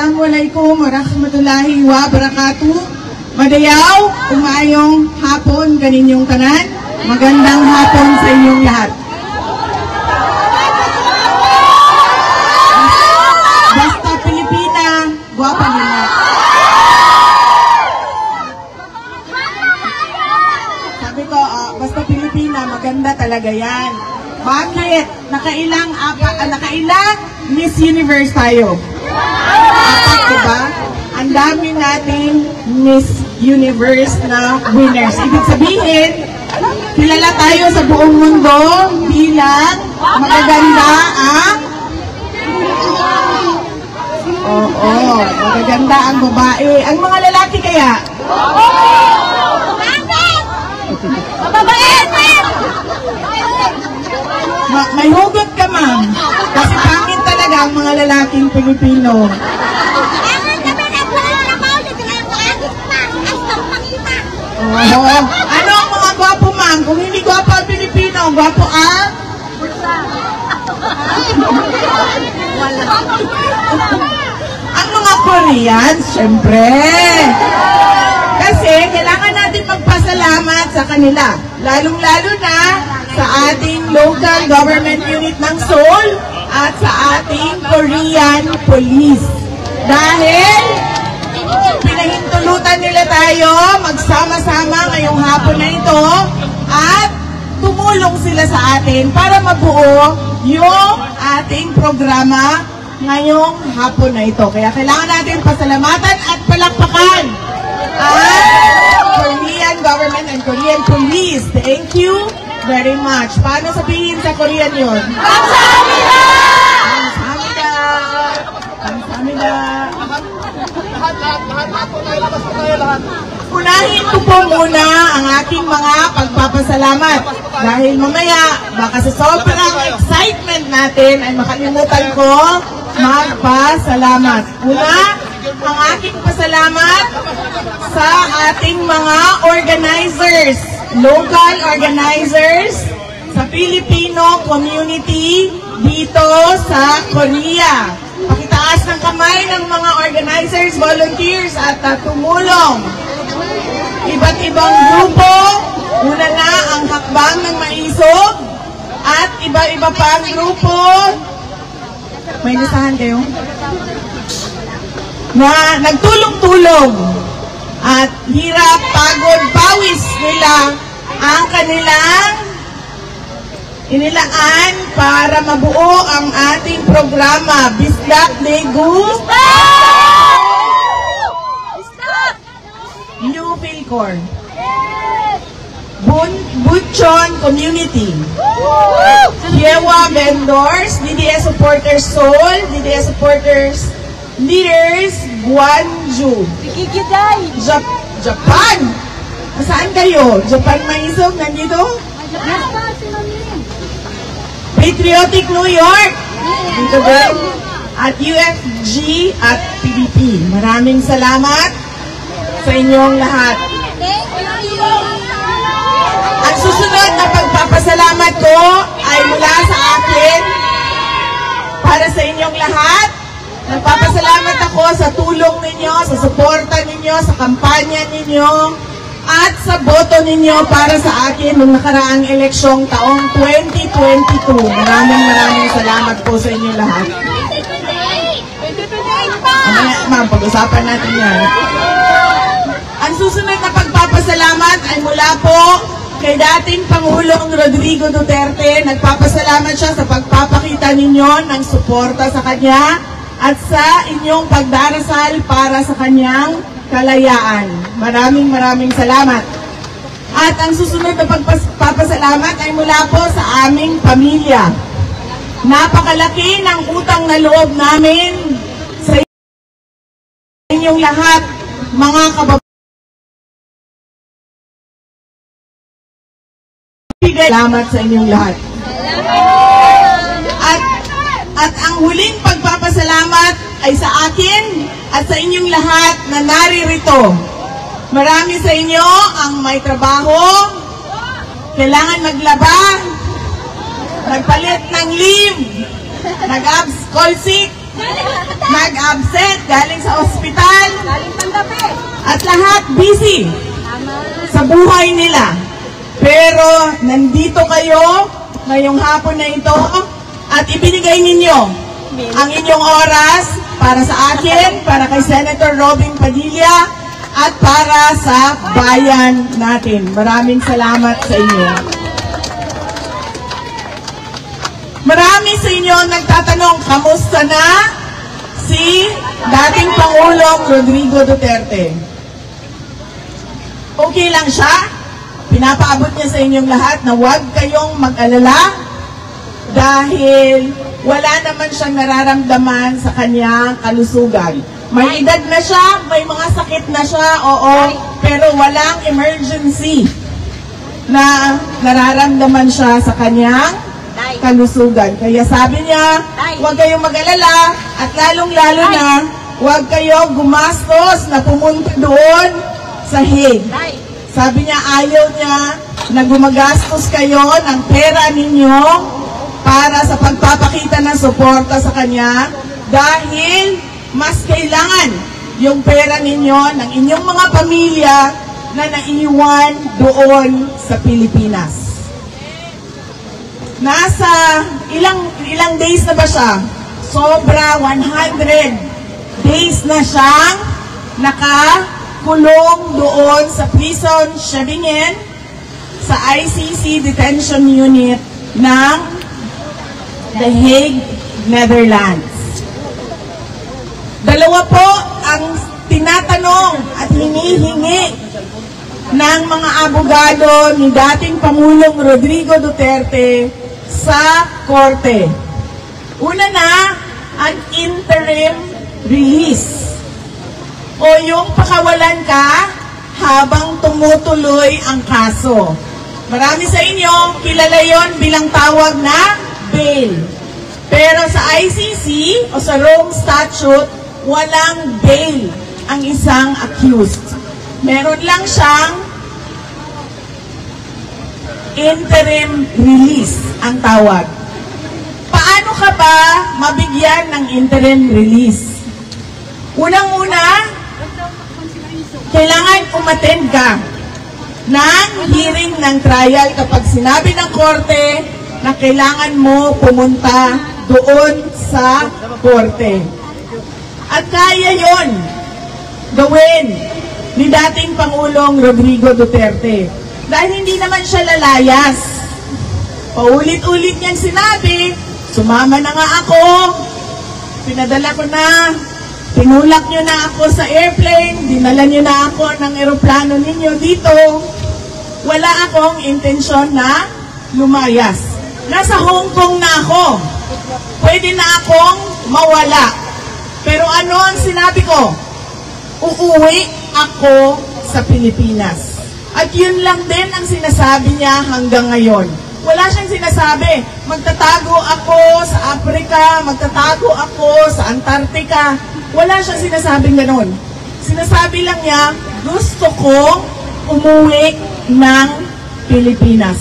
Assalamualaikum warahmatullahi wabarakatuh. Madayaw, umayong hapon kaninyong tanan. Magandang hapon sa inyong lahat. Basta Pilipina, guwapa nila. Sabi ko, basta Pilipina, maganda talaga yan. Bakit? Nakailang Miss Universe tayo. Diba? Ang dami nating Miss Universe na winners. Ibig sabihin, kilala tayo sa buong mundo bilang magaganda ang magaganda ang babae. Ang mga lalaki kaya? May hugot ka, ma'am. Kasi pangit talaga ang mga lalaking Pilipino. Ano ang mga gwapo, ma'am? Kung hindi gwapo ang Pilipino, gwapo ang? Ang mga Koreans, syempre. Kasi kailangan natin magpasalamat sa kanila. Lalong-lalo na sa ating local government unit ng Seoul at sa ating Korean police. Dahil pinahintulutan nila tayo magsama-sama ngayong hapon na ito at tumulong sila sa atin para mabuo yung ating programa ngayong hapon na ito. Kaya kailangan natin pasalamatan at palakpakan ang Korean government and Korean police. Thank you very much. Paano sabihin sa Korean yun? Kamsahamnida! Kamsahamnida! Kamsahamnida! Unahin ko po muna ang aking mga pagpapasalamat. Dahil mamaya, baka sa sobrang excitement natin ay makalimutan ko magpasalamat. Una, ang aking pasalamat sa ating mga organizers, local organizers sa Filipino community dito sa Korea. Pakitaas ng kamay ng mga organizers, volunteers at tumulong. Iba't ibang grupo, una na ang Hakbang ng Maisog at iba-iba pang grupo. May listahan kayo? Na nagtulong-tulong at hirap, pagod, pawis nila ang kanilang inilaan para mabuo ang ating programa. Bislak Negu New Philcor Butchon Community Yewa Vendors, DDS Supporters Seoul, DDS Supporters Leaders Gwangju Japan. Saan kayo? Japan Maisog, nandito? Patriotic New York dito din. At UFG at PBP. Maraming salamat sa inyong lahat. Ang susunod na pagpapasalamat ko ay mula sa akin para sa inyong lahat. Nagpapasalamat ako sa tulong ninyo, sa suporta ninyo, sa kampanya ninyo, at sa boto ninyo para sa akin nung nakaraang eleksyong taong 2022. Maraming salamat po sa inyo lahat. Ma'am, pag-usapan natin yan. Ang susunod na pagpapasalamat ay mula po kay dating Pangulong Rodrigo Duterte. Nagpapasalamat siya sa pagpapakita ninyo ng suporta sa kanya at sa inyong pagdarasal para sa kanyang kalayaan. Maraming salamat. At ang susunod na pagpapasalamat ay mula po sa aming pamilya. Napakalaki ng utang na loob namin sa inyong lahat, mga kababayan. Salamat sa inyong lahat. At ang huling pagpapasalamat ay sa akin at sa inyong lahat na naririto. Marami sa inyo ang may trabaho, kailangan maglaba, nagpalit ng leave, nag-abs call sick, nag-absent galing sa ospital, Galing Pandape. at lahat busy Tama. sa buhay nila. Pero nandito kayo ngayong hapon na ito at ibinigay ninyo ang inyong oras para sa akin, para kay Senator Robin Padilla, at para sa bayan natin. Maraming salamat sa inyo. Marami sa inyo nagtatanong, kamusta na si dating Pangulong Rodrigo Duterte? Okay lang siya? Pinapaabot niya sa inyong lahat na huwag kayong mag-alala dahil wala naman siyang nararamdaman sa kanyang kalusugan. May edad na siya, may mga sakit na siya, oo, pero walang emergency na nararamdaman siya sa kanyang kalusugan. Kaya sabi niya, huwag kayong mag-alala at lalong-lalo na huwag kayo gumastos na pumunta doon sa Hague. Sabi niya, ayaw niya na gumagastos kayo ng pera ninyo para sa pagpapakita ng suporta sa kanya dahil mas kailangan yung pera ninyo ng inyong mga pamilya na naiwan doon sa Pilipinas. Nasa ilang days na ba siya? Sobra 100 days na siyang nakakulong doon sa prison Scheveningen sa ICC detention unit ng The Hague, Netherlands. Dalawa po ang tinatanong at hinihingi ng mga abogado ni dating Pangulong Rodrigo Duterte sa korte. Una na, ang interim release o yung pakawalan ka habang tumutuloy ang kaso. Marami sa inyo, kilala yon bilang tawag na bail. Pero sa ICC o sa Rome Statute, walang bail ang isang accused. Meron lang siyang interim release ang tawag. Paano ka ba mabigyan ng interim release? Unang-una, kailangan umattend ka ng hearing ng trial kapag sinabi ng korte na kailangan mo pumunta doon sa korte. At kaya yon gawin ni dating Pangulong Rodrigo Duterte. Dahil hindi naman siya lalayas. Paulit-ulit niyang sinabi, sumama na nga ako, pinadala ko na, tinulak niyo na ako sa airplane, dinala niyo na ako ng eroplano ninyo dito. Wala akong intensyon na lumayas. Nasa Hong Kong na ako. Pwede na akong mawala. Pero ano ang sinabi ko? Uuwi ako sa Pilipinas. At yun lang din ang sinasabi niya hanggang ngayon. Wala siyang sinasabi, magtatago ako sa Africa, magtatago ako sa Antarctica. Wala siyang sinasabing ganon. Sinasabi lang niya, gusto kong umuwi ng Pilipinas.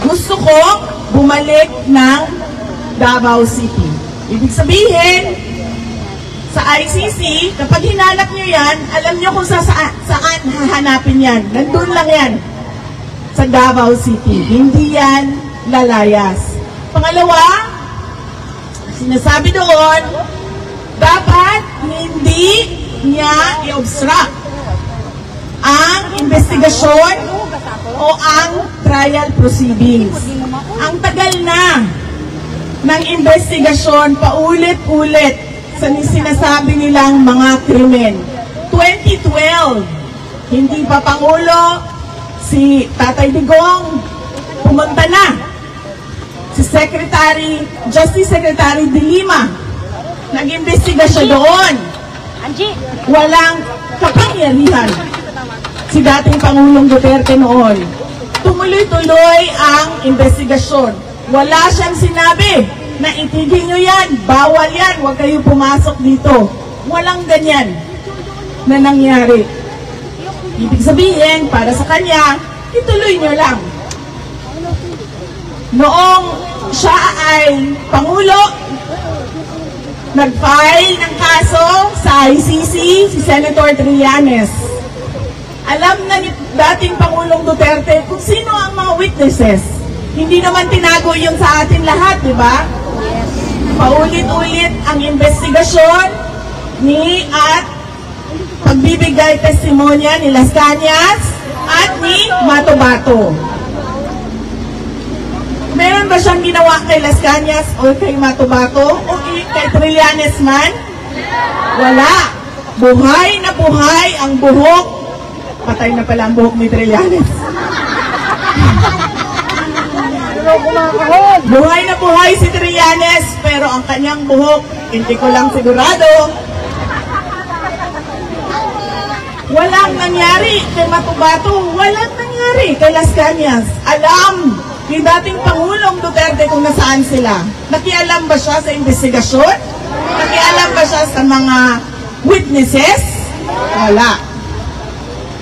Gusto kong bumalik ng Davao City. Ibig sabihin, sa ICC, kapag hinanap nyo yan, alam nyo kung saan hahanapin yan. Nandun lang yan. Sa Davao City. Hindi yan lalayas. Pangalawa, sinasabi doon, dapat hindi niya i-obstruct ang investigasyon o ang trial proceedings. Ang tagal na ng investigasyon, paulit-ulit sa sinasabi nilang mga krimen. 2012, hindi pa Pangulo, si Tatay Digong, pumunta na. Si Justice Secretary De Lima, nag-imbestiga siya doon. Walang kapangyarihan si dating Pangulong Duterte noon. Tumuloy-tuloy ang investigasyon. Wala siyang sinabi na itigil nyo yan, bawal yan, huwag kayo pumasok dito. Walang ganyan na nangyari. Ibig sabihin, para sa kanya, ituloy nyo lang. Noong siya ay Pangulo, nag-file ng kaso sa ICC si Senator Trillanes. Alam na ni dating Pangulong Duterte kung sino ang mga witnesses. Hindi naman tinago yun sa atin lahat, di ba? Paulit-ulit ang investigasyon at pagbibigay testimonya ni Las Cañas at ni Mato Bato. Meron ba siyang ginawa kay Las Cañas o kay Mato Bato o kay Trillanes man? Wala. Buhay na buhay ang buhok. Patay na pala ang buhok ni Trillanes. Buhay na buhay si Trillanes, pero ang kanyang buhok, hindi ko lang sigurado. Walang nangyari kay Mato Bato, walang nangyari kay Las Cañas. Alam ni dating Pangulong Duterte kung nasaan sila. Nakialam ba siya sa investigasyon? Nakialam ba siya sa mga witnesses? Wala.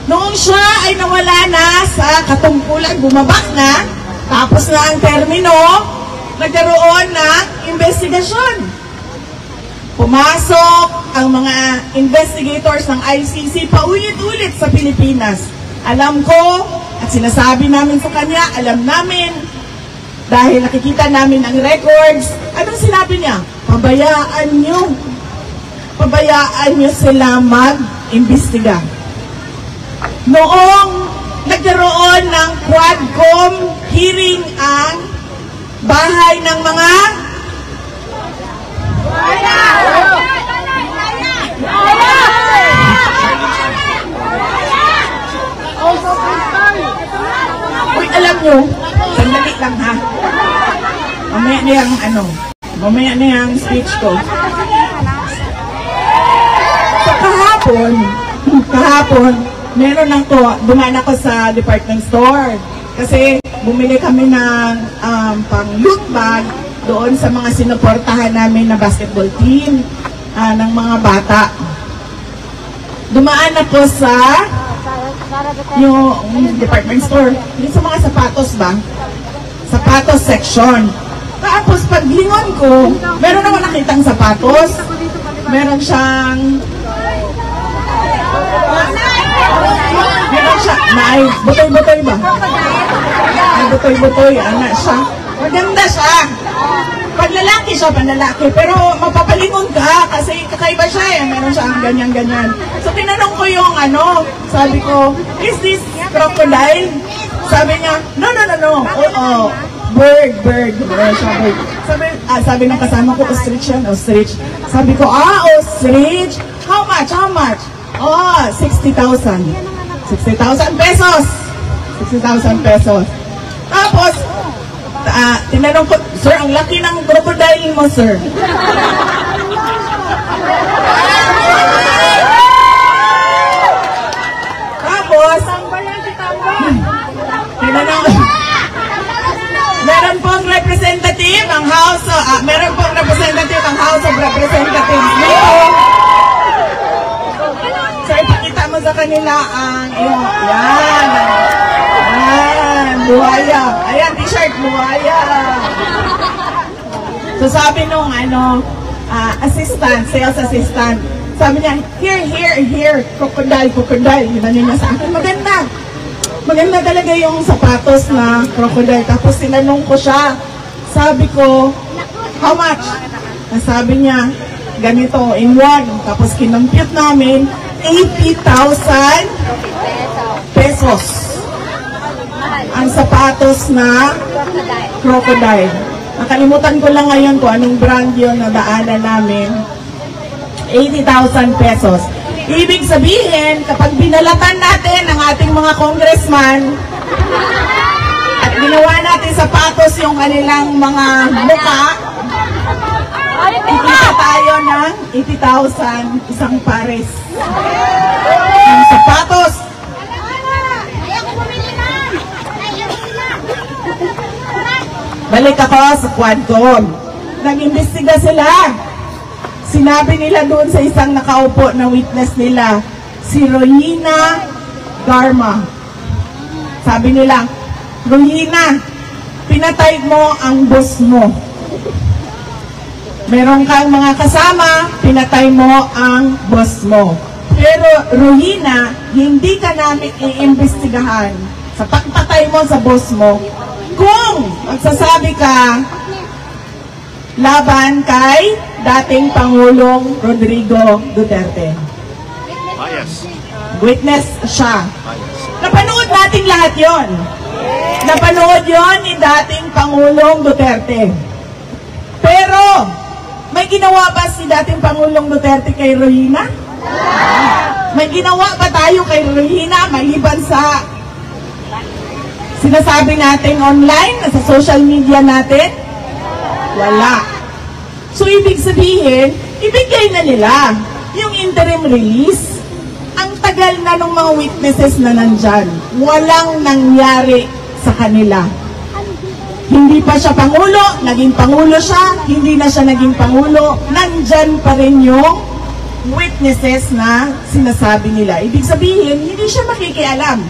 Noong siya ay nawala na sa katungkulan, bumaba na, tapos na ang termino, nagkaroon ng investigasyon. Pumasok ang mga investigators ng ICC paulit-ulit sa Pilipinas. Alam ko, at sinasabi namin sa kanya, alam namin, dahil nakikita namin ang records, anong sinabi niya? Pabayaan nyo sila mag-imbestiga. Noong nagkaroon ng Quadcom hearing ang bahay ng mga uy, alam nyo, sandali lang ha. Mamaya na yung speech ko. So kahapon, meron lang to, dumaan ako sa department store. Kasi bumili kami ng pang loot bag doon sa mga sinuportahan namin na basketball team ng mga bata. Dumaan ako sa yung department store, yung sa mga sapatos ba? Sapatos section. Tapos paglingon ko, meron naman nakitang sapatos. Meron siya, butoy-butoy ba? Ay, butoy-butoy, siya. Maganda siya. Panlalaki siya, panlalaki. Pero mapapalingon ka kasi kakaiba siya eh. Meron siya ang ganyan-ganyan. So tinanong ko yung sabi ko, is this crocodile? Sabi niya, no. Oo. Bird. Meron siya bird. Sabi ng kasama ko, ostrich yan, ostrich. Sabi ko, ostrich? How much? 60,000. 60,000 pesos. 60,000 pesos. Tapos, tinanong ko, sir, ang laki ng crocodile mo, sir. Tapos, tinanong, meron pong representative ang House of Representatives dito. So, ipakita mo sa kanila ang buhaya. Ayan, t-shirt, buhaya. So, sabi nung assistant, sales assistant, sabi niya, here, crocodile. Yun niya sa akin, maganda. Maganda talaga yung sapatos na crocodile. Tapos tinanong ko siya, sabi ko, how much? Sabi niya, ganito, in one. Tapos kinompute namin, 80,000 pesos. Ang sapatos na crocodile. Nakalimutan ko lang ngayon kung anong brand yun na daanan namin. 80,000 pesos. Ibig sabihin, kapag binalatan natin ang ating mga congressman at ginawa natin sapatos yung kanilang mga mukha, ikita tayo ng 80,000 isang pares. Ang sapatos. Balik ako sa Quadcom. Nag-imbestiga sila. Sinabi nila doon sa isang nakaupo na witness nila, si Rohina Garma. Sabi nila, Rohina, pinatay mo ang boss mo. Meron kang mga kasama, pinatay mo ang boss mo. Pero Rohina, hindi ka namin iimbestigahan sa pagpatay mo sa boss mo kung magsasabi ka laban kay dating Pangulong Rodrigo Duterte. Bias. Witness siya. Bias. Napanood natin lahat yon. Napanood yon ni dating Pangulong Duterte. Pero, may ginawa ba si dating Pangulong Duterte kay Rohina? May ginawa ba tayo kay Rohina maliban sa sinasabi natin online, sa social media natin? Wala. So, ibig sabihin, ibigay na nila yung interim release. Ang tagal na ng mga witnesses na nandyan. Walang nangyari sa kanila. Hindi pa siya Pangulo, naging Pangulo siya, hindi na siya naging Pangulo, nandyan pa rin yung witnesses na sinasabi nila. Ibig sabihin, hindi siya makikialam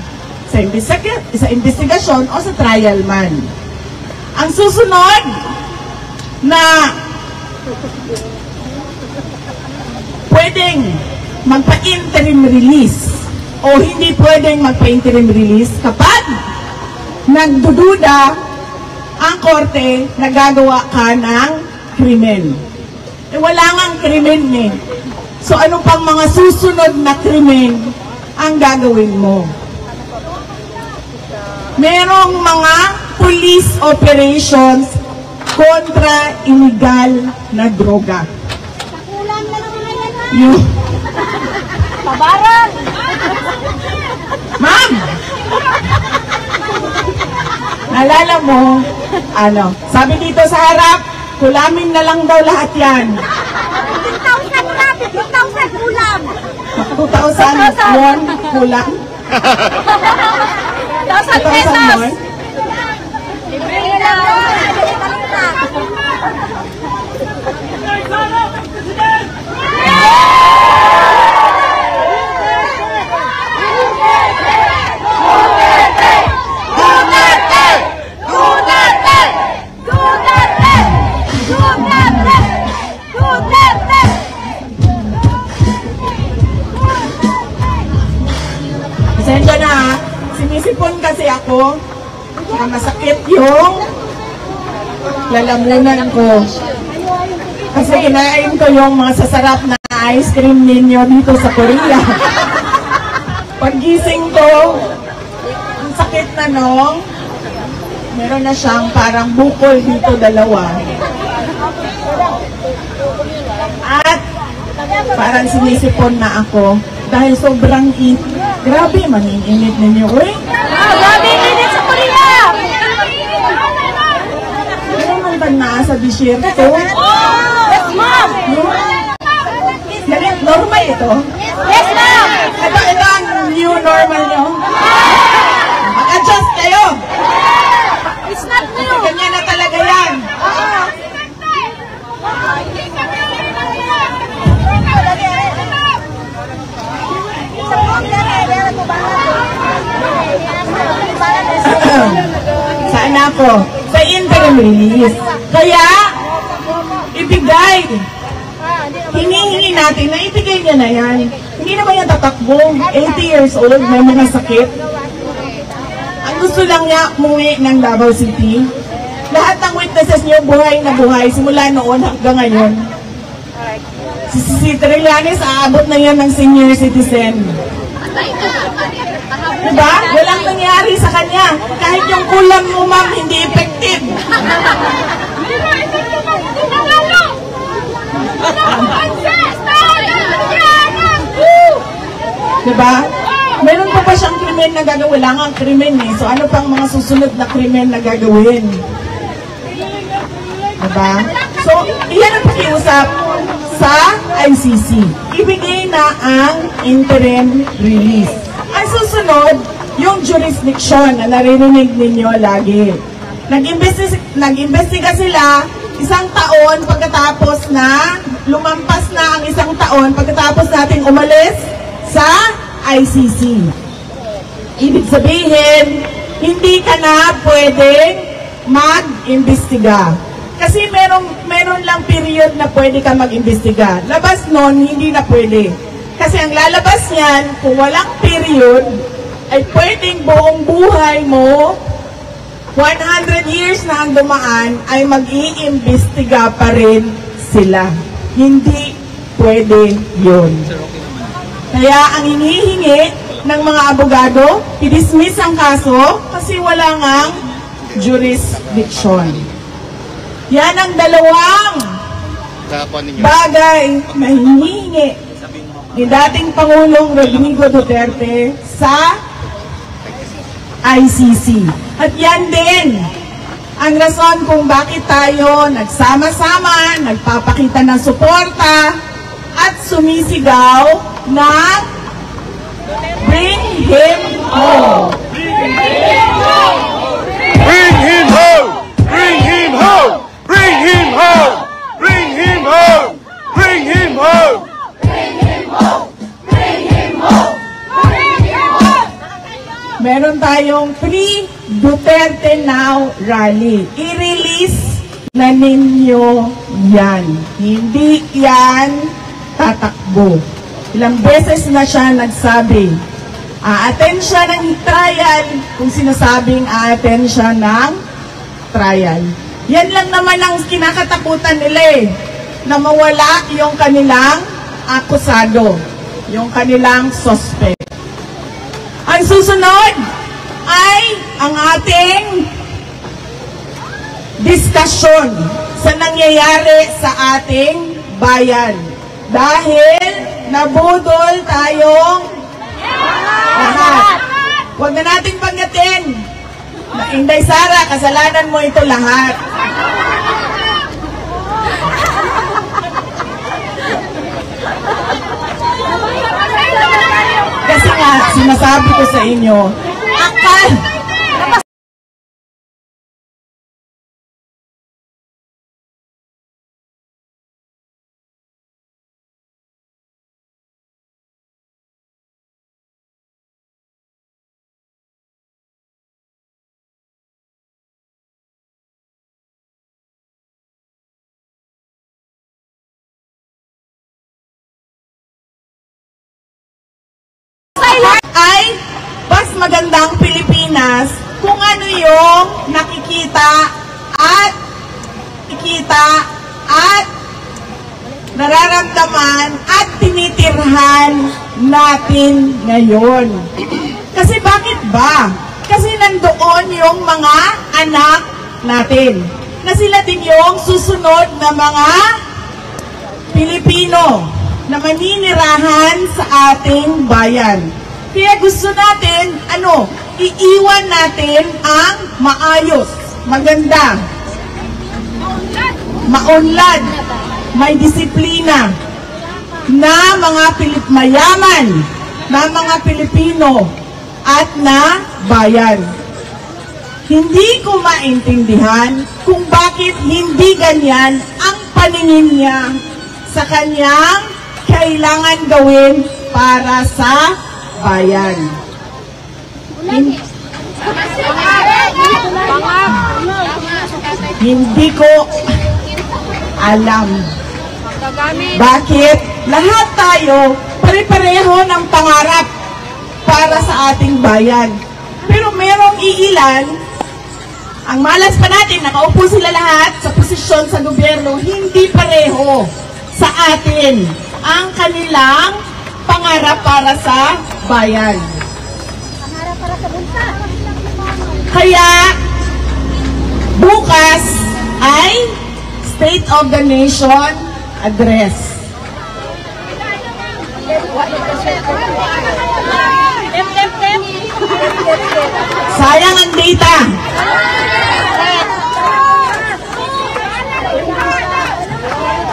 sa investigasyon o sa trial man. Ang susunod na pwedeng magpa-interim release o hindi pwedeng magpa-interim release kapag nagdududa ang korte na gagawa ka ng krimen. Eh, wala ngang krimen eh. So ano pang mga susunod na krimen ang gagawin mo? Merong mga police operations kontra illegal na droga. Kulang na naman yan, ma'am. Yung Pabarang! Ma'am! Naalala mo, sabi dito sa harap, kulamin na lang daw lahat yan. 15,000 na! 15,000 kulang! 2,000 won, kulang. 1,000 2,000 pesos! won. Libre na lang! Pasensya na ha, sinisipon kasi ako na masakit yung lalamunan ko. Kasi kinain ko yung mga sasarap na ice cream ninyo dito sa Korea. Paggising ko, ang sakit na nung, meron na siyang parang bukol dito dalawa. At parang sinisipon na ako dahil sobrang grabe, maninginit ninyo. Uy! Grabe init sa Korea! Ano man ba na sa disyerto? Yes, ma'am! Ganit, normal ito? Yes, ma'am! Ito ang new normal nyo? Mag-adjust kayo! It's not new! Ganyan na talaga yan! Saan ako? Sa interim release. Kaya, ibigay. Hinihingi natin na ibigay niya na yan. Hindi naman yan tatakbo. 80 years old, may mga sakit. Ang gusto lang niya, umuwi ng Davao City. Lahat ng witnesses niyo, buhay na buhay, simula noon hanggang ngayon. Si Trillanes, aabot na yan ng senior citizen. Diba? Walang nangyari sa kanya. Kahit yung kulam mo, ma'am, hindi effective. Diba? Meron pa ba siyang krimen na gagawin? Wala nga ang krimen eh. So ano pang mga susunod na krimen na gagawin? Diba? So, iyan ang pakiusap sa ICC. Ibigay na ang interim release. Ang susunod, yung jurisdiction na naririnig ninyo lagi. Nag-imbestiga sila 1 taon pagkatapos na, lumampas na ang 1 taon pagkatapos natin umalis sa ICC. Ibig sabihin, hindi ka na pwedeng mag-imbestiga. Kasi meron lang period na pwede ka mag-imbestiga. Labas nun, hindi na pwede. Kasi ang lalabas niyan, kung walang period, ay pwedeng buong buhay mo, 100 years na ang dumaan, ay mag-iimbestiga pa rin sila. Hindi pwede yun. Kaya ang hinihingi ng mga abogado, i-dismiss ang kaso kasi wala ngang jurisdiction. Yan ang dalawang bagay na hinihingi ni dating Pangulong Rodrigo Duterte sa ICC. At yan din ang rason kung bakit tayo nagsama-sama, nagpapakita ng suporta at sumisigaw na bring him home. Bring him home! Bring him home! Bring him home! Bring him home! Bring him home! Bring him home! Meron tayong Free Duterte Now rally. I-release na ninyo yan. Hindi yan tatakbo. Ilang beses na siya nagsabi, a-attend siya ng trial kung sinasabing a-attend siya ng trial. Yan lang naman ang kinakatakutan nila eh, na mawala yung kanilang akusado, yung kanilang suspect. Ang susunod ay ang ating diskusyon sa nangyayari sa ating bayan. Dahil nabudol tayong lahat. Huwag na nating pagdating na Inday Sara, kasalanan mo ito lahat. Kasi nga, sinasabi ko sa inyo, ay mas magandang Pilipinas kung ano yung nakikita at nararamdaman at tinitirhan natin ngayon. Kasi bakit ba? Kasi nandoon yung mga anak natin na sila din yung susunod na mga Pilipino na maninirahan sa ating bayan. Kaya gusto natin, iiwan natin ang maayos, maganda, maunlad, may disiplina, na mga mayaman, na mga Pilipino, at na bayan. Hindi ko maintindihan kung bakit hindi ganyan ang paningin niya sa kanyang kailangan gawin para sa bayan. Hindi ko alam bakit lahat tayo pare-pareho ng pangarap para sa ating bayan. Pero merong iilan, ang malas pa natin, nakaupo sila lahat sa posisyon sa gobyerno, hindi pareho sa atin ang kanilang pangarap para sa bayan. Kaya bukas ay State of the Nation Address. Sayang ang data.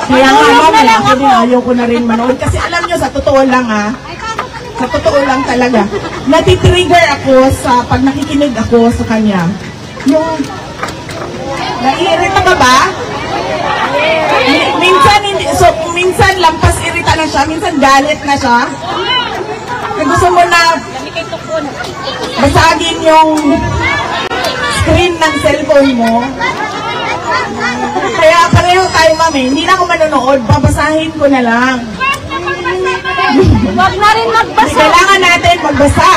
Kaya nga mamaya ako din ayaw ko na rin manood. Kasi alam nyo, sa totoo lang sa totoo lang talaga, natitrigger ako sa pag nakikinig ako sa kanya. Yung, naiirita ka ba? Minsan, minsan lampas irita na siya, minsan galit na siya. Kaya gusto mo na basagin yung screen ng cellphone mo. Kaya pareho tayo, mami. Hindi na ako manonood. Babasahin ko na lang. Huwag na rin magbasa. Kailangan natin magbasa.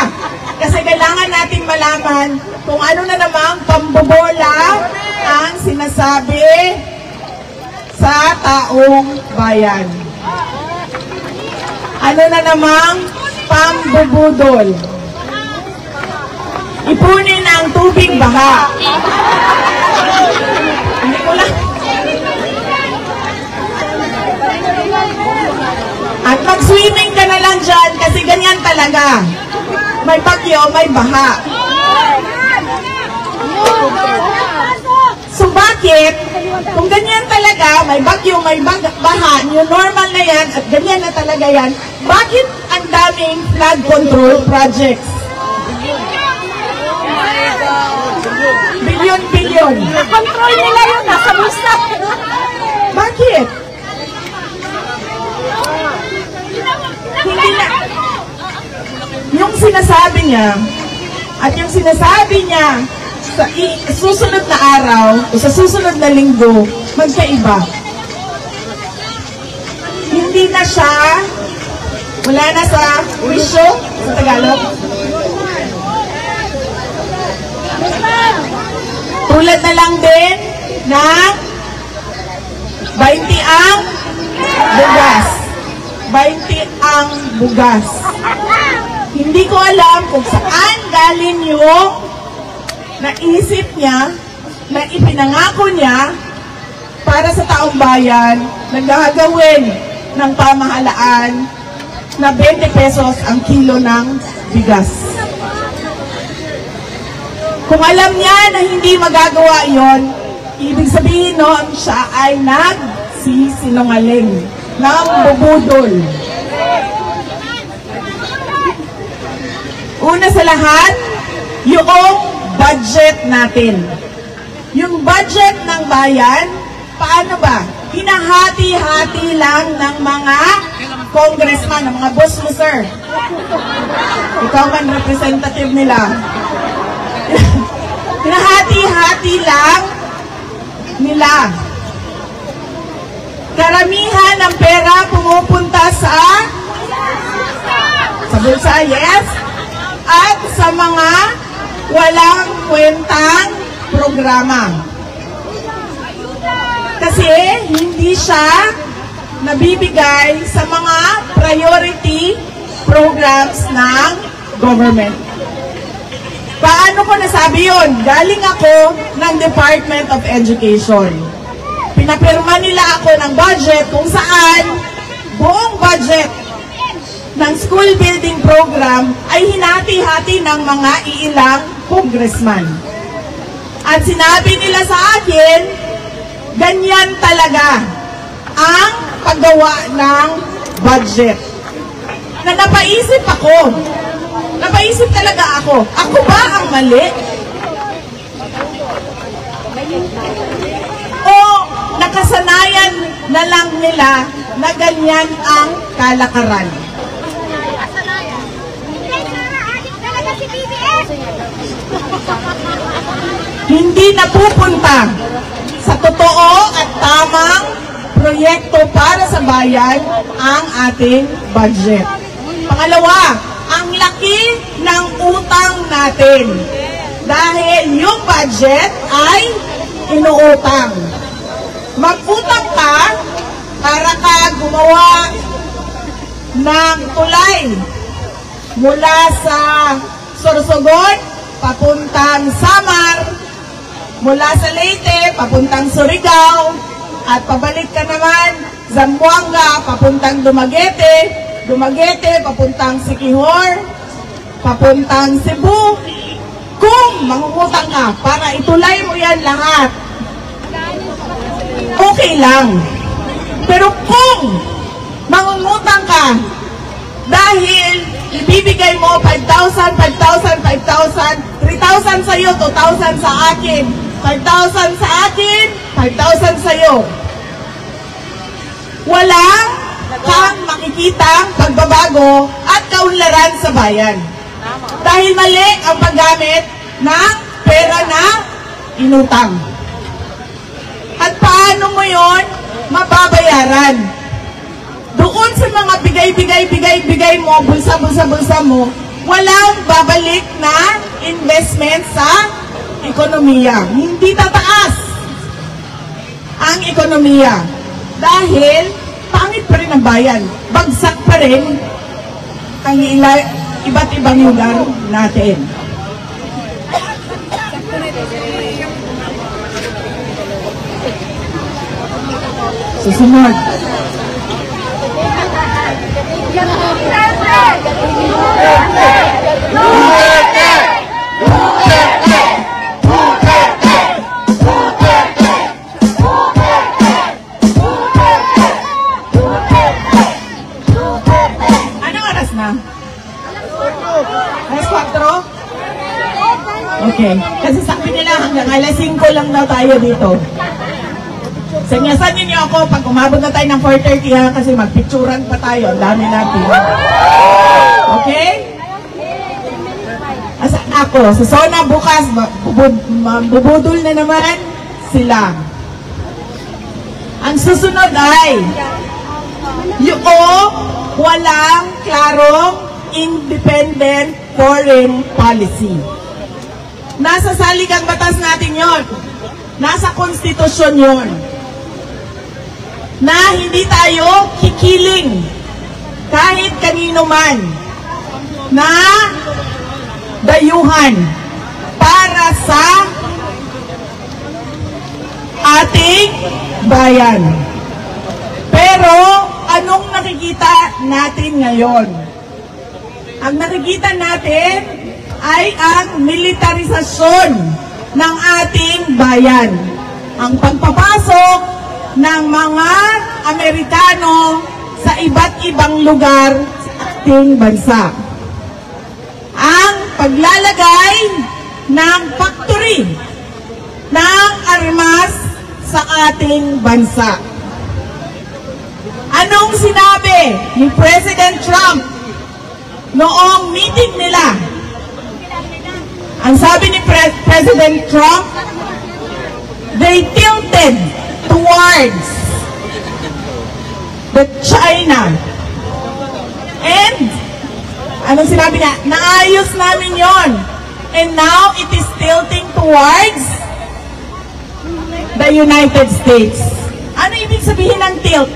Kasi kailangan natin malaman kung ano na namang pambobola ang sinasabi sa taong bayan. Ano na namang pambubudol. Ipunin ang tubig baha. Hindi ko lang. At mag-swimming ka na lang dyan kasi ganyan talaga. May bagyo, may baha. So bakit? Kung ganyan talaga, may bagyo, may baha, new normal na yan, at ganyan na talaga yan, bakit ang daming flood control projects? Bilyon-bilyon. Control nila yun, nasa bulsa. Bakit? Hindi na. Yung sinasabi niya, at yung sinasabi niya sa susunod na araw, o sa susunod na linggo, magkaiba. Hindi na siya, wala na sa wisyo, sa Tagalog. Tulad na lang din na 20 ang bugas. 20 ang bugas. Hindi ko alam kung saan galing yung naisip niya, na ipinangako niya para sa taong bayan na gagawin ng pamahalaan na 20 pesos ang kilo ng bigas. Kung alam niya na hindi magagawa yon, ibig sabihin noon siya ay nagsisinungaling, nambubudol. Una sa lahat, yung budget natin. Yung budget ng bayan, paano ba? Hinahati-hati lang ng mga congressman, ng mga boss mo, sir. Ikaw man representative nila. Hinahati-hati lang nila. Karamihan ng pera pumupunta sa bulsa, yes, at sa mga walang kwentang programa. Kasi hindi siya nabibigay sa mga priority programs ng government. Paano ko nasabi yun? Galing ako ng Department of Education. Pinapirma nila ako ng budget kung saan buong budget ng school building program ay hinati-hati ng mga iilang congressman. At sinabi nila sa akin, ganyan talaga ang paggawa ng budget. Na napaisip ako. Napaisip talaga ako. Ako ba ang mali? O nakasanayan na lang nila na ganyan ang kalakaran? Hindi napupunta sa totoo at tamang proyekto para sa bayan ang ating budget. Pangalawa, ang laki ng utang natin. Dahil yung budget ay inuutang. Mag-utang ka para ka gumawa ng tulay mula sa Sorsogon, papuntang Samar, mula sa Leyte, papuntang Surigao, at pabalik ka naman Zamboanga, papuntang Dumaguete, Dumaguete, papuntang Siquijor, papuntang Cebu. Kung mangungutang ka para itulay mo yan lahat, okay lang. Pero kung mangungutang ka dahil ibibigay mo 5,000, 5,000, 5,000, 3,000 sa'yo, 2,000 sa akin, 5,000 sa akin, 5,000 sa'yo, wala kang makikitang pagbabago at kaunlaran sa bayan. Dahil mali ang paggamit ng pera na inutang. At paano mo mo yon, mababayaran. Doon sa mga bigay mo, bulsa mo, walang babalik na investment sa ekonomiya. Hindi tataas ang ekonomiya. Dahil pangit pa rin ang bayan. Bagsak pa rin ang iba't ibang lugar natin. Susunod. Anong oras na? Alas 4? Okay. Kasi sabi nila hanggang alas 5 lang daw tayo dito. Sanyasan ninyo ako pag umabot na tayo ng 4:30 ha, kasi magpicturan pa tayo. Ang dami natin. Okay? Asan ako? Sa Sona bukas, bubudol na naman sila. Ang susunod ay yung walang klarong independent foreign policy. Nasa saligang batas natin yon. Nasa konstitusyon yon. Na hindi tayo kikiling kahit kanino man na dayuhan para sa ating bayan. Pero anong nakikita natin ngayon? Ang nakikita natin ay ang militarisasyon ng ating bayan. Ang pagpapasok ng mga Amerikano sa iba't ibang lugar sa ating bansa. Ang paglalagay ng factory ng armas sa ating bansa. Anong sinabi ni President Trump noong meeting nila? Ang sabi ni President Trump, they tilted towards the China. And, anong sinabi niya? Naayos namin yon. And now, it is tilting towards the United States. Ano ibig sabihin ng tilt?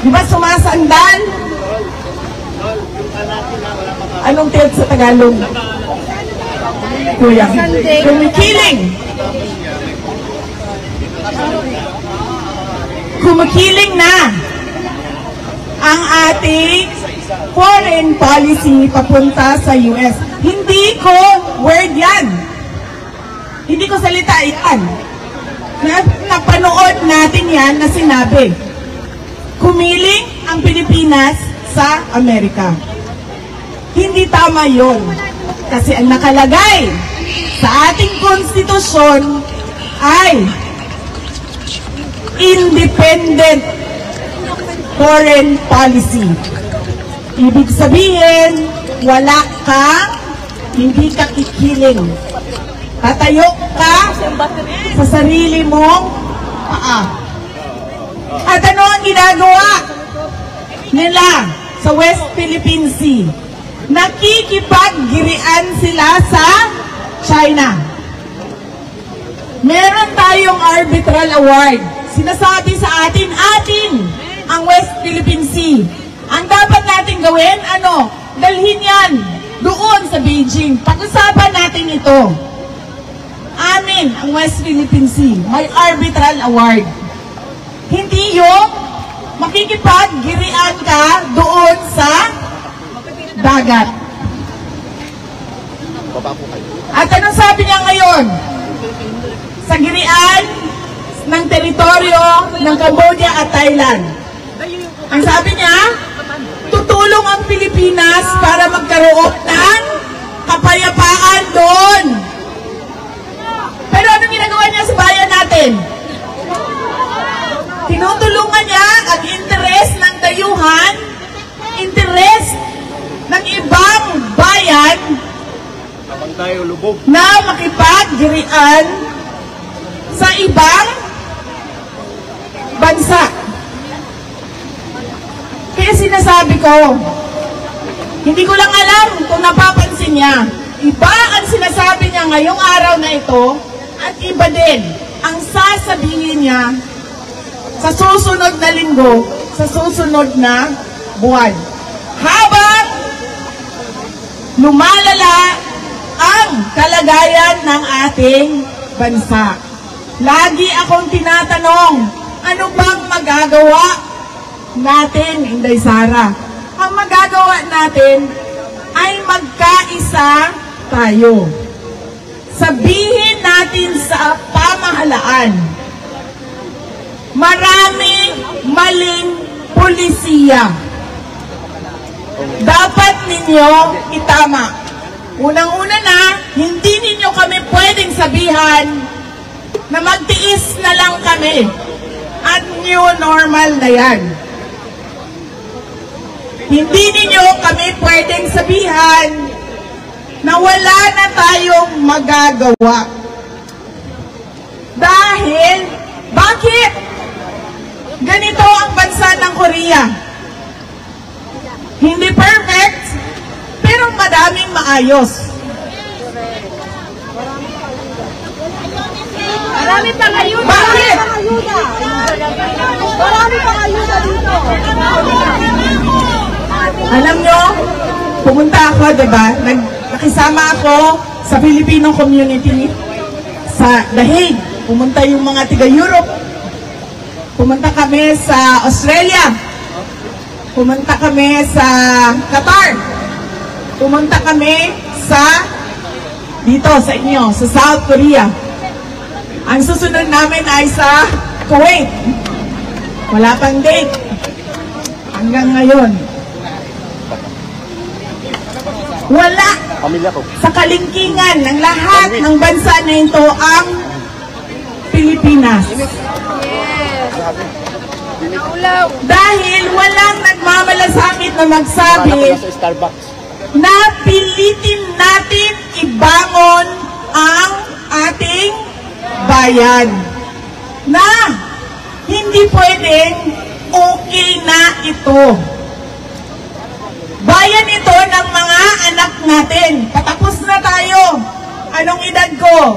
Di ba sumasandal? Anong tilt sa Tagalog? Kuya. Kumikiling. Kumikiling na ang ating foreign policy papunta sa US. Hindi ko word yan. Hindi ko salita yan. Napanood natin yan na sinabi. Kumiling ang Pilipinas sa Amerika. Hindi tama yon. Kasi ang nakalagay sa ating konstitusyon ay independent foreign policy. Ibig sabihin, wala kang, hindi ka kikiling. Tatayo ka sa sarili mong paa. At ano ang ginagawa nila sa West Philippine Sea? Nakikipaggirian sila sa China. Meron tayong arbitral award. Sinasabi sa atin ang West Philippine Sea. Ang dapat natin gawin, dalhin yan doon sa Beijing. Pag-usapan natin ito. Amin ang West Philippine Sea. May arbitral award. Hindi yung makikipaggirian ka doon sa dagat. At anong sabi niya ngayon? Sa girian ng teritoryo ng Cambodia at Thailand. Ang sabi niya, tutulong ang Pilipinas para magkaroon ng kapayapaan doon. Pero anong ginagawa niya sa bayan natin? Tinutulungan niya ang interes ng dayuhan, interes ng ibang bayan na makipaggirian sa ibang bansa. Kaya sinasabi ko, hindi ko lang alam kung napapansin niya. Iba ang sinasabi niya ngayong araw na ito at iba din ang sasabihin niya sa susunod na linggo, sa susunod na buwan. Habang lumalala ang kalagayan ng ating bansa. Lagi akong tinatanong, ano bang magagawa natin, Inday Sara? Ang magagawa natin ay magkaisa tayo. Sabihin natin sa pamahalaan, maraming maling pulisiya. Dapat ninyo itama. Unang-una na, hindi ninyo kami pwedeng sabihan na magtiis na lang kami at new normal na yan. Hindi ninyo kami pwedeng sabihan na wala na tayong magagawa. Dahil, bakit? Ganito ang bansa ng Korea. Hindi perfect, pero madaming maayos. Marami pang ayuda. Bakit? Marami pang ayuda dito. Alam nyo, pumunta ako, diba? Nakisama ako sa Filipino community sa The Hague. Pumunta yung mga tiga-Europe. Pumunta kami sa Australia. Pumunta kami sa Qatar. Pumunta kami sa dito sa inyo, sa South Korea. Ang susunod namin ay sa Kuwait. Wala pang date. Hanggang ngayon. Wala sa kalingkingan ng lahat ng bansa na ito ang Pilipinas. Dahil walang nagmamalasakit na magsabi na pilitin natin ibangon ang ating bayan. Na hindi pwedeng okay na ito. Bayan ito ng mga anak natin. Patapos na tayo. Anong edad ko?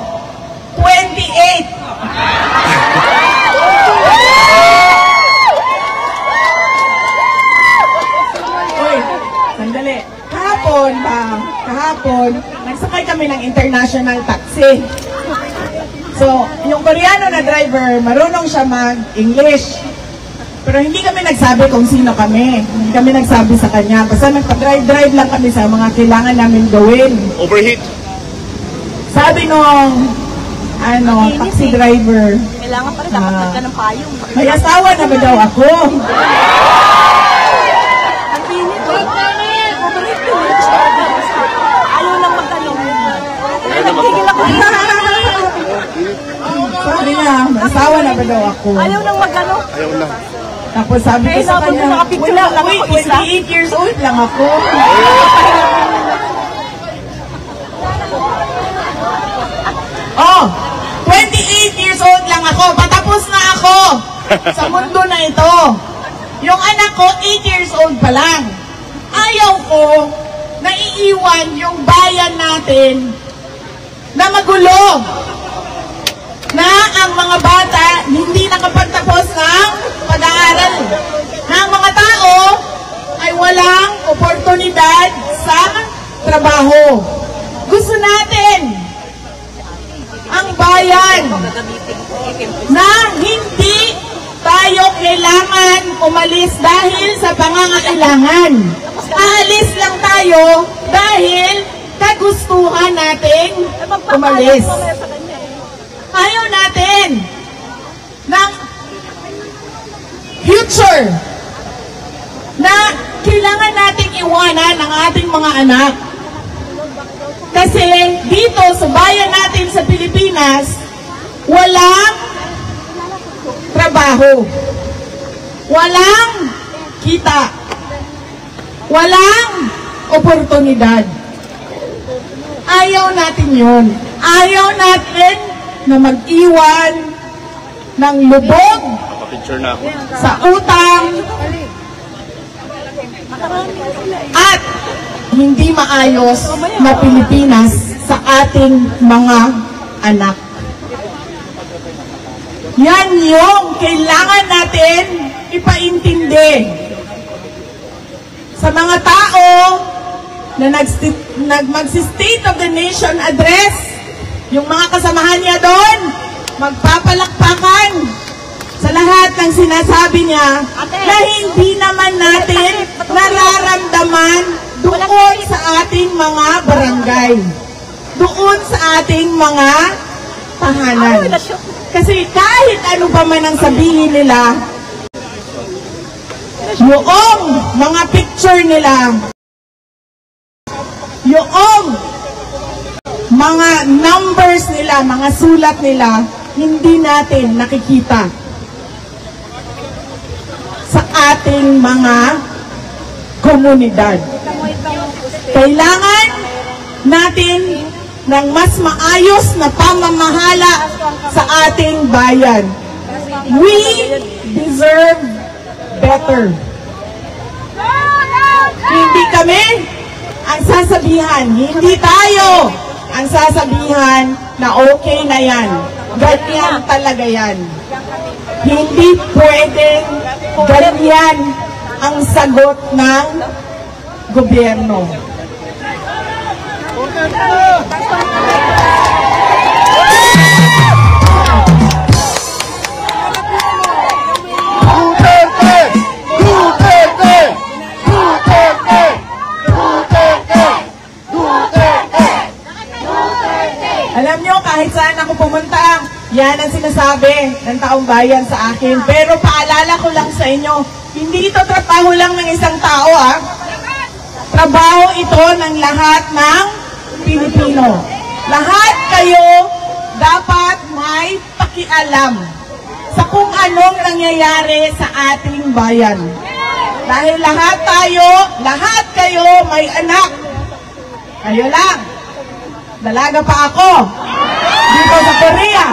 28. Uy, sandali. Kahapon, nagsakay kami ng international taxi. So, yung Koreano na driver, marunong siya mag-English. Pero hindi kami nagsabi kung sino kami. Hindi kami nagsabi sa kanya. Basta nagpa-drive lang kami sa mga kailangan namin gawin. Overheat. Sabi nung, taxi driver, Kailangan pa rin dapat ka ng payong. may asawa na ba daw ako? Ang init. Overheat yun. Ayaw lang magtanong. Nagtigil ako. Sabi niya, may asawa na ba daw ako? Ayaw lang magano. Ayaw na. Tapos sabi ko sa kanya, nakapicture lang ako, wait, 28 years old lang ako. Oh, 28 years old lang ako. Patapos na ako sa mundo na ito. Yung anak ko, 8 years old pa lang. Ayaw ko na iiwan yung bayan natin na magulo. Na ang mga bata hindi nakapagtapos ng pag-aaral. Na ang mga tao ay walang oportunidad sa trabaho. Gusto natin ang bayan na hindi tayo kailangan umalis dahil sa pangangailangan. Aalis lang tayo dahil kagustuhan nating umalis. Ayaw natin ng future na kailangan nating iwanan ang ating mga anak. Kasi dito sa bayan natin sa Pilipinas, walang trabaho, walang kita, walang oportunidad. Ayaw natin yun. Ayaw natin na mag-iwan ng lubog Picture na ako. sa utang, at hindi maayos na Pilipinas sa ating mga anak. Yan yung kailangan natin ipaintindi sa mga tao na mag-State of the Nation address. Yung mga kasamahan niya doon, magpapalakpakan sa lahat ng sinasabi niya na hindi naman natin nararamdaman doon sa ating mga barangay, doon sa ating mga tahanan. Kasi kahit ano pa man ang sabihin nila, yung mga picture nila, yung mga numbers nila, mga sulat nila, hindi natin nakikita sa ating mga komunidad. Kailangan natin ng mas maayos na pamamahala sa ating bayan. We deserve better. Hindi kami ang sasabihan, hindi tayo ang sasabihan na okay na yan. Ganyan talaga yan. Hindi pwedeng ganyan ang sagot ng gobyerno. Alam nyo, kahit saan ako pumunta, yan ang sinasabi ng taong bayan sa akin. Pero paalala ko lang sa inyo, hindi ito trabaho lang ng isang tao, ah. Trabaho ito ng lahat ng Pilipino. Lahat kayo dapat may pakialam sa kung anong nangyayari sa ating bayan. Dahil lahat kayo may anak. Kayo lang. Dalaga pa ako. Dito sa Korea.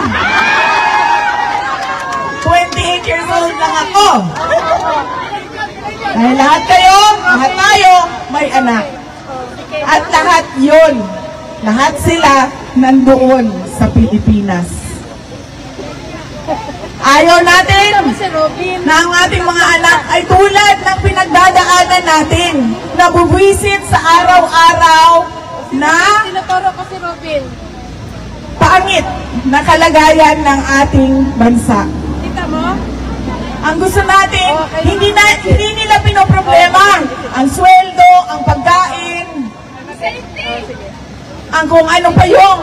28 years old lang ako. Dahil lahat tayo, may anak. At lahat sila nandoon sa Pilipinas. Ayaw natin na ang ating mga anak ay tulad ng pinagdadaanan natin, na bubuwisit sa araw-araw na Tinuturo ko si Robin. pangit na kalagayan ng ating bansa. Kita mo? Ang gusto natin, hindi nila pinoproblema ang sweldo, ang pagkain, ang kung ano pa yung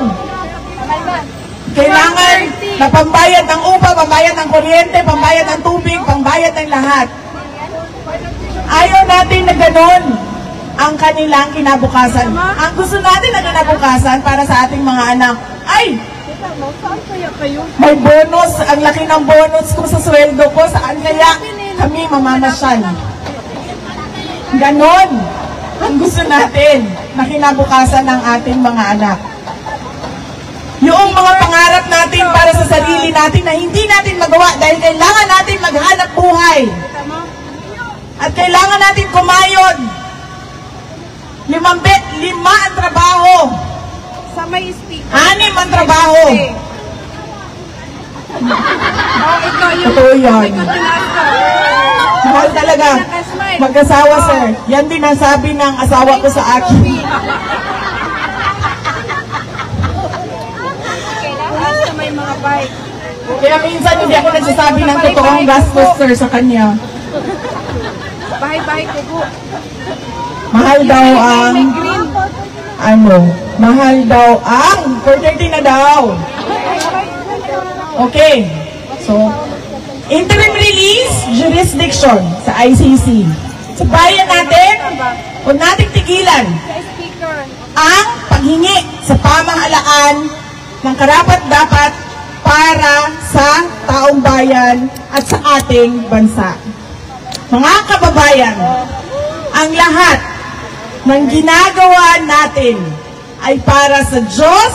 kailangan na pambayad ng upa, pambayad ng kuryente, pambayad ng tubig, pambayad ng lahat. Ayaw natin na ganun ang kanilang kinabukasan. Ang gusto natin na kinabukasan para sa ating mga anak ay may bonus, ang laki ng bonus ko sa sweldo ko, saan kaya kami mamamasyal. Ganon ang gusto natin na kinabukasan ng ating mga anak. Yung mga pangarap natin para sa sarili natin na hindi natin magawa dahil kailangan natin maghanap buhay. At kailangan natin kumayod. 5 ang trabaho. Sa may speaker. 6 ang trabaho. Ikaw yung... Totoo yun. Ikaw tinaas ka. Mahal talaga. Mag-asawa, sir. Yan din ang sabi ng asawa ko sa akin. Pulis na may mga bike. Kaya minsan hindi ako nagsasabi ng totoong gastos, sir, sa kanya. Bahay-bahay kubo. Mahal daw ang... mahal daw ang... 430 na daw. Okay. So, interim release, jurisdiction sa ICC. Sa bayan natin, huwag nating tigilan Sa speaker. ang paghingi sa pamahalaan ng karapat-dapat para sa taong bayan at sa ating bansa. Mga kababayan, ang lahat ng ginagawa natin ay para sa Diyos,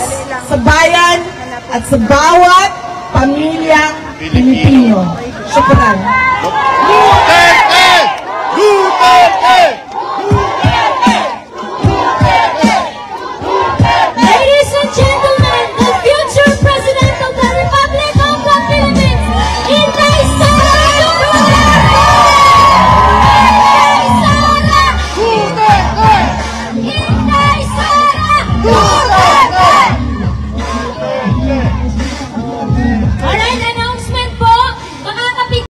sa bayan, at sa bawat pamilyang Pilipino. Syukran. Duterte! Duterte!